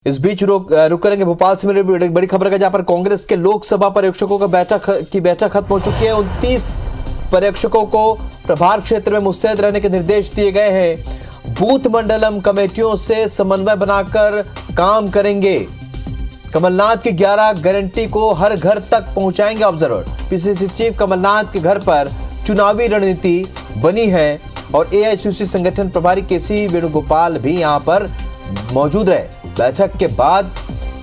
इस बीच रुक करेंगे भोपाल से मिली बड़ी खबर का, जहां पर कांग्रेस के लोकसभा पर्यवेक्षकों का बैठक खत्म हो चुकी है। 29 पर्यवेक्षकों को प्रभार क्षेत्र में मुस्तैद रहने के निर्देश दिए गए हैं। बूथ मंडलम कमेटियों से समन्वय बनाकर काम करेंगे। कमलनाथ की 11 गारंटी को हर घर तक पहुंचाएंगे ऑब्जर्वर। पीसीसी चीफ कमलनाथ के घर पर चुनावी रणनीति बनी है और एआईसीसी संगठन प्रभारी केसी वेणुगोपाल भी यहां पर मौजूद रहे। बैठक के बाद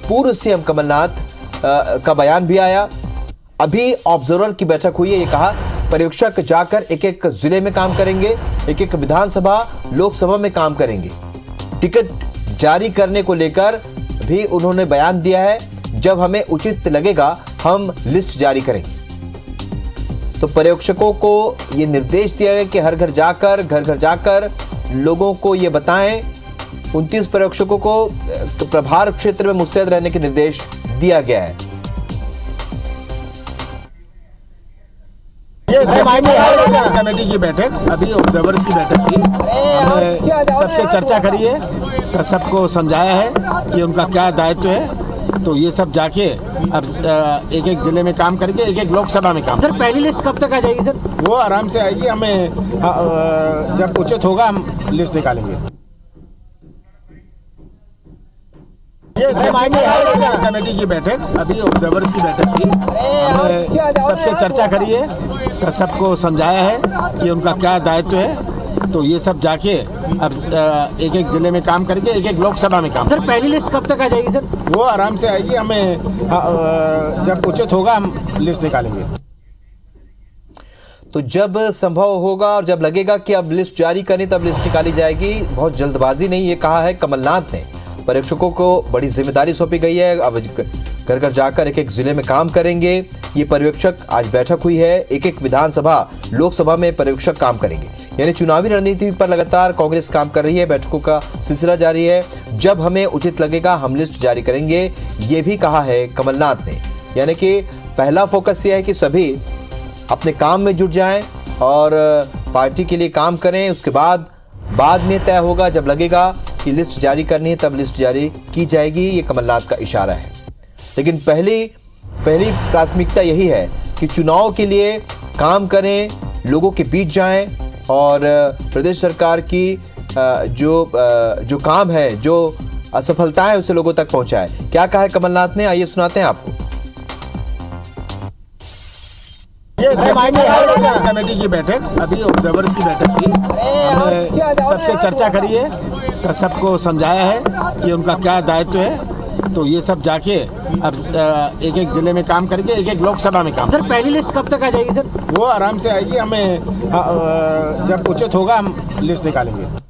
पूर्व सीएम कमलनाथ का बयान भी आया। अभी ऑब्जर्वर की बैठक हुई है। ये कहा पर्यवेक्षक जाकर एक एक जिले में काम करेंगे, एक एक विधानसभा लोकसभा में काम करेंगे। टिकट जारी करने को लेकर भी उन्होंने बयान दिया है। जब हमें उचित लगेगा हम लिस्ट जारी करेंगे। तो पर्यवेक्षकों को ये निर्देश दिया गया कि घर घर जाकर लोगों को ये बताएं। 29 पर्यवेक्षकों को प्रभार क्षेत्र में मुस्तैद रहने के निर्देश दिया गया है। ये कमेटी की बैठक, अभी ऑब्जर्वर की बैठक थी। हमने सबसे चर्चा करी है, सबको समझाया है कि उनका क्या दायित्व है। तो ये सब जाके अब एक एक जिले में काम करके एक एक लोकसभा में काम। सर पहली लिस्ट कब तक आ जाएगी सर? वो आराम से आएगी। हमें जब उचित होगा हम लिस्ट निकालेंगे। ये कमेटी की बैठक, अभी ऑब्जर्वर की बैठक थी। हमने सबसे चर्चा करी है, सबको समझाया है कि उनका क्या दायित्व है। तो ये सब जाके अब एक एक जिले में काम करके एक एक लोकसभा में काम। सर पहली लिस्ट कब तक आ जाएगी सर? वो आराम से आएगी। हमें जब उचित होगा हम लिस्ट निकालेंगे। तो जब संभव होगा और जब लगेगा कि अब लिस्ट जारी करनी तब लिस्ट निकाली जाएगी। बहुत जल्दबाजी नहीं, ये कहा है कमलनाथ ने। पर्यवेक्षकों को बड़ी जिम्मेदारी सौंपी गई है। अब घर घर जाकर एक एक जिले में काम करेंगे। ये पर्यवेक्षक आज बैठक हुई है। एक एक विधानसभा लोकसभा में पर्यवेक्षक काम करेंगे। यानी चुनावी रणनीति पर लगातार कांग्रेस काम कर रही है। बैठकों का सिलसिला जारी है। जब हमें उचित लगेगा हम लिस्ट जारी करेंगे, ये भी कहा है कमलनाथ ने। यानी कि पहला फोकस ये है कि सभी अपने काम में जुट जाएं और पार्टी के लिए काम करें। उसके बाद में तय होगा, जब लगेगा कि लिस्ट जारी करनी है तब लिस्ट जारी की जाएगी। ये कमलनाथ का इशारा है। लेकिन पहली प्राथमिकता यही है कि चुनाव के लिए काम करें, लोगों के बीच जाएं और प्रदेश सरकार की जो काम है, जो असफलताएं उसे लोगों तक पहुंचाएं। क्या कहा है कमलनाथ ने, आइए सुनाते हैं आपको। ये कमेटी की बैठक, अभी ऑब्जर्वर की बैठक थी। हमने सबसे चर्चा करी है, सबको समझाया है कि उनका क्या दायित्व है। तो ये सब जाके अब एक एक जिले में काम करके एक एक लोकसभा में काम। सर पहली लिस्ट कब तक आ जाएगी सर? वो आराम से आएगी। हमें जब उचित होगा हम लिस्ट निकालेंगे।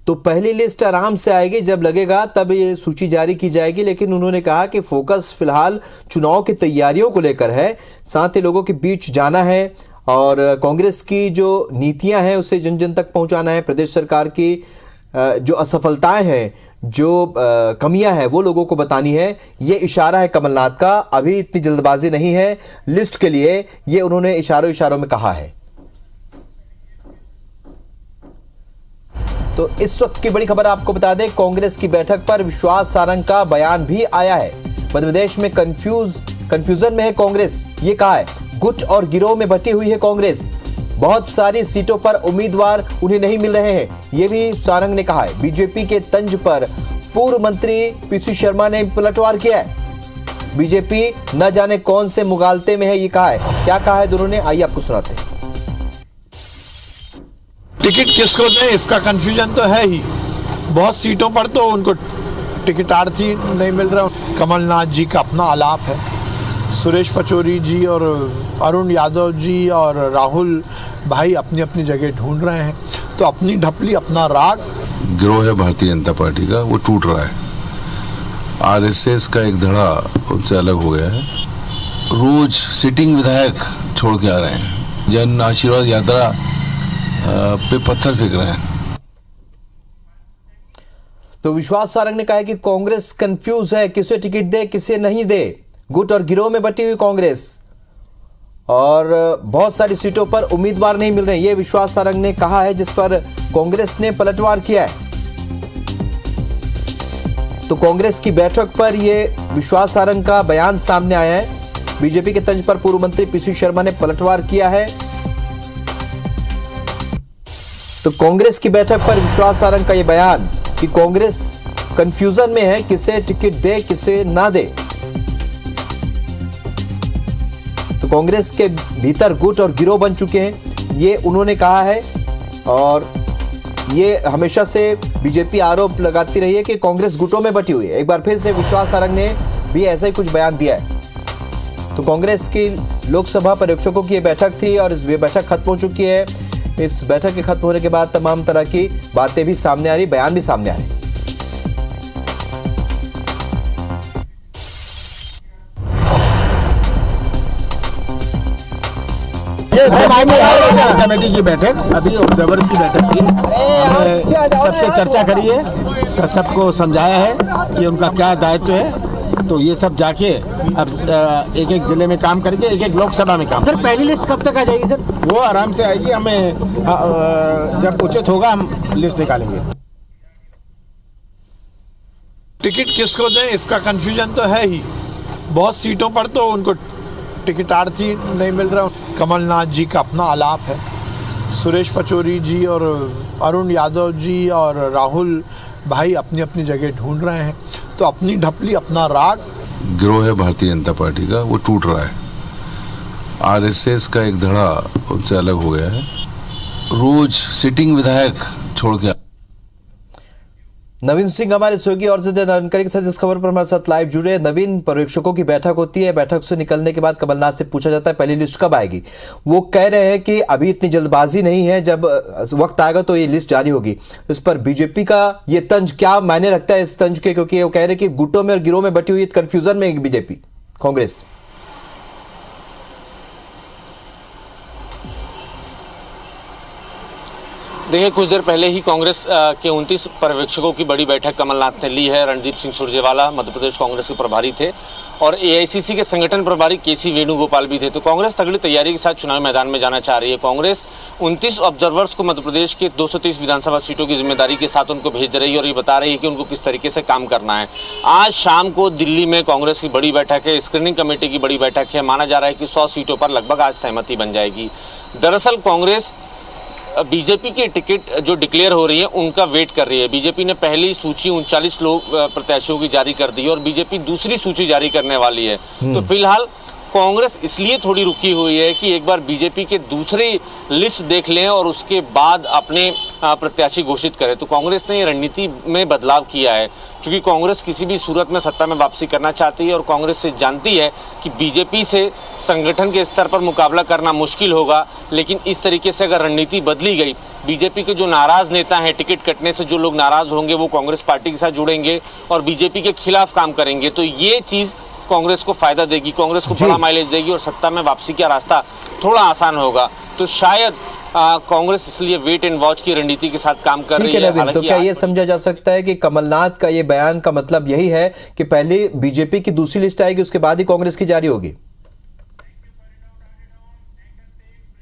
तो पहली लिस्ट आराम से आएगी, जब लगेगा तब ये सूची जारी की जाएगी। लेकिन उन्होंने कहा कि फोकस फिलहाल चुनाव की तैयारियों को लेकर है, साथ ही लोगों के बीच जाना है और कांग्रेस की जो नीतियां हैं उसे जन जन तक पहुंचाना है। प्रदेश सरकार की जो असफलताएं हैं, जो कमियां हैं, वो लोगों को बतानी है। ये इशारा है कमलनाथ का। अभी इतनी जल्दबाजी नहीं है लिस्ट के लिए, ये उन्होंने इशारों में कहा है। तो इस वक्त की बड़ी खबर आपको बता दें, कांग्रेस की बैठक पर विश्वास सारंग का बयान भी आया है। मध्य प्रदेश में कंफ्यूजन में है कांग्रेस, ये कहा है। गुट और गिरोह में बटी हुई है कांग्रेस। बहुत सारी सीटों पर उम्मीदवार उन्हें नहीं मिल रहे हैं, ये भी सारंग ने कहा है। बीजेपी के तंज पर पूर्व मंत्री पीसी शर्मा ने पलटवार किया है। बीजेपी न जाने कौन से मुगालते में है, ये कहा है। क्या कहा है दोनों ने, आइए आपको सुनाते हैं। टिकट किसको दें इसका कंफ्यूजन तो है ही। बहुत सीटों पर तो उनको टिकटार्थी नहीं मिल रहा। कमलनाथ जी का अपना आलाप है, सुरेश पचौरी जी और अरुण यादव जी और राहुल भाई अपनी अपनी जगह ढूंढ रहे हैं। तो अपनी ढपली, अपना राग। गिरोह है भारतीय जनता पार्टी का, वो टूट रहा है। आरएसएस का एक धड़ा उनसे अलग हो गया है। रोज सिटिंग विधायक छोड़ के आ रहे हैं। जन आशीर्वाद यात्रा पे पत्थर फेंक रहे हैं। तो विश्वास सारंग ने कहा है कि कांग्रेस कंफ्यूज है, किसे टिकट दे किसे नहीं दे। गुट और गिरोह में बटी हुई कांग्रेस और बहुत सारी सीटों पर उम्मीदवार नहीं मिल रहे। ये विश्वास सारंग ने कहा है, जिस पर कांग्रेस ने पलटवार किया है। तो कांग्रेस की बैठक पर यह विश्वास सारंग का बयान सामने आया है। बीजेपी के तंज पर पूर्व मंत्री पीसी शर्मा ने पलटवार किया है। तो कांग्रेस की बैठक पर विश्वास सारंग का यह बयान कि कांग्रेस कंफ्यूजन में है, किसे टिकट दे किसे ना दे। तो कांग्रेस के भीतर गुट और गिरोह बन चुके हैं, ये उन्होंने कहा है। और ये हमेशा से बीजेपी आरोप लगाती रही है कि कांग्रेस गुटों में बटी हुई है। एक बार फिर से विश्वास सारंग ने भी ऐसा ही कुछ बयान दिया है। तो कांग्रेस की लोकसभा पर्यवेक्षकों की ये बैठक थी और इस बैठक खत्म हो चुकी है। इस बैठक के खत्म होने के बाद तमाम तरह की बातें भी सामने आ रही, बयान भी सामने आ रहे। कमेटी की बैठक अभी ऑब्जर्वर की बैठक थी। हमने सबसे चर्चा करी है, सबको समझाया है कि उनका क्या दायित्व है। तो ये सब जाके अब एक एक जिले में काम करके एक एक लोकसभा में काम सर पहली लिस्ट कब तक आ जाएगी सर? वो आराम से आएगी। हमें जब उचित होगा हम लिस्ट निकालेंगे। टिकट किसको दें इसका कंफ्यूजन तो है ही। बहुत सीटों पर तो उनको टिकटार्थी नहीं मिल रहा। कमलनाथ जी का अपना आलाप है, सुरेश पचौरी जी और अरुण यादव जी और राहुल भाई अपनी अपनी जगह ढूंढ रहे हैं। तो अपनी ढपली अपना राग गिरोह है भारतीय जनता पार्टी का, वो टूट रहा है। आरएसएस का एक धड़ा उनसे अलग हो गया है। रोज सिटिंग विधायक छोड़ के नवीन सिंह हमारे सहयोगी और ज्यादा जानकारी के साथ इस खबर पर हमारे साथ लाइव जुड़े हैं। नवीन, पर्यवेक्षकों की बैठक होती है, बैठक से निकलने के बाद कमलनाथ से पूछा जाता है पहली लिस्ट कब आएगी। वो कह रहे हैं कि अभी इतनी जल्दबाजी नहीं है, जब वक्त आएगा तो ये लिस्ट जारी होगी। इस पर बीजेपी का ये तंज क्या मायने रखता है इस तंज के, क्योंकि वो कह रहे हैं कि गुटों में और गिरोह में बटी हुई कंफ्यूजन में बीजेपी कांग्रेस। देखिए, कुछ देर पहले ही कांग्रेस के 29 पर्यवेक्षकों की बड़ी बैठक कमलनाथ ने ली है। रणदीप सिंह सुरजेवाला मध्य प्रदेश कांग्रेस के प्रभारी थे और एआईसीसी के संगठन प्रभारी केसी वेणुगोपाल भी थे। तो कांग्रेस तगड़ी तैयारी के साथ चुनावी मैदान में जाना चाह रही है। कांग्रेस 29 ऑब्जर्वर्स को मध्य प्रदेश के 230 विधानसभा सीटों की जिम्मेदारी के साथ उनको भेज रही है और ये बता रही है कि उनको किस तरीके से काम करना है। आज शाम को दिल्ली में कांग्रेस की बड़ी बैठक है, स्क्रीनिंग कमेटी की बड़ी बैठक है। माना जा रहा है कि 100 सीटों पर लगभग आज सहमति बन जाएगी। दरअसल कांग्रेस बीजेपी के टिकट जो डिक्लेयर हो रही है उनका वेट कर रही है। बीजेपी ने पहली सूची 39 लोग प्रत्याशियों की जारी कर दी है और बीजेपी दूसरी सूची जारी करने वाली है। तो फिलहाल कांग्रेस इसलिए थोड़ी रुकी हुई है कि एक बार बीजेपी के दूसरी लिस्ट देख लें और उसके बाद अपने प्रत्याशी घोषित करें। तो कांग्रेस ने रणनीति में बदलाव किया है, क्योंकि कांग्रेस किसी भी सूरत में सत्ता में वापसी करना चाहती है और कांग्रेस से जानती है कि बीजेपी से संगठन के स्तर पर मुकाबला करना मुश्किल होगा। लेकिन इस तरीके से अगर रणनीति बदली गई, बीजेपी के जो नाराज नेता हैं, टिकट कटने से जो लोग नाराज होंगे वो कांग्रेस पार्टी के साथ जुड़ेंगे और बीजेपी के खिलाफ काम करेंगे। तो ये चीज़ कांग्रेस को फायदा देगी, कांग्रेस को बड़ा माइलेज देगी और सत्ता में वापसी का रास्ता थोड़ा आसान होगा। तो शायद कांग्रेस इसलिए वेट एंड वॉच की रणनीति के साथ काम कर रही है। नवीन, तो क्या ये समझा जा सकता है कि कमलनाथ का ये बयान का मतलब यही है कि पहले बीजेपी की दूसरी लिस्ट आएगी, उसके बाद ही कांग्रेस की जारी होगी?